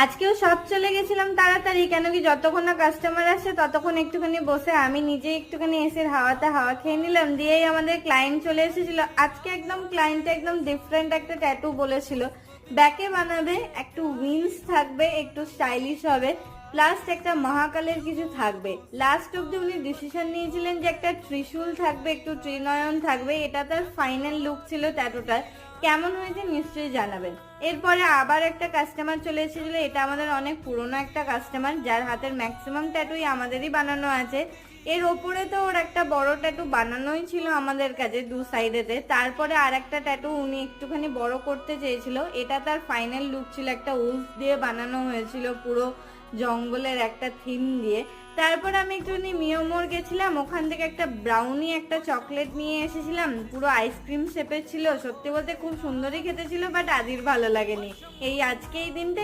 আজকেও সব চলে গেছিলাম তাড়াতাড়ি, কেন কি যতক্ষণ না কাস্টমার আসে ততক্ষণ একটুখানি বসে আমি নিজে একটুখানি এসে হাওয়াতে হাওয়া খেয়ে নিলাম। দিয়েই আমাদের ক্লায়েন্ট চলে এসেছিল। আজকে একদম ক্লায়েন্ট একদম ডিফারেন্ট একটা ট্যাটু বলেছিল, ব্যাকে বানাবে, একটু উইংস থাকবে, একটু স্টাইলিশ হবে, প্লাস একটা মহাকালের কিছু থাকবে। লাস্ট অব্দি উনি ডিসিশন নিয়েছিলেন যে একটা ত্রিশূল থাকবে, একটু ত্রিনয়ন থাকবে। এটা তার ফাইনাল লুক ছিল ট্যাটুটার। কেমন হয়েছে নিশ্চয়ই জানাবেন। এরপরে আবার একটা কাস্টমার চলে এসেছিল। এটা আমাদের অনেক পুরনো একটা কাস্টমার, যার হাতের ম্যাক্সিমাম ট্যাটুই আমাদেরই বানানো আছে। এর ওপরে তো ওর একটা বড় ট্যাটু বানানোই ছিল আমাদের কাছে দু সাইডেতে। তারপরে আর একটা ট্যাটু উনি একটুখানি বড় করতে চেয়েছিল। এটা তার ফাইনাল লুক ছিল, একটা উলস দিয়ে বানানো হয়েছিল, পুরো জঙ্গলের একটা থিম দিয়ে। তারপর আমি একটুখানি মিয়োমোর গেছিলাম, ওখান থেকে একটা ব্রাউনি একটা চকলেট নিয়ে এসেছিলাম, পুরো আইসক্রিম শেপের ছিল। সত্যি বলতে খুব সুন্দরই খেতে ছিল, বাট আদির ভালো লাগেনি। এই আজকে এই দিনটা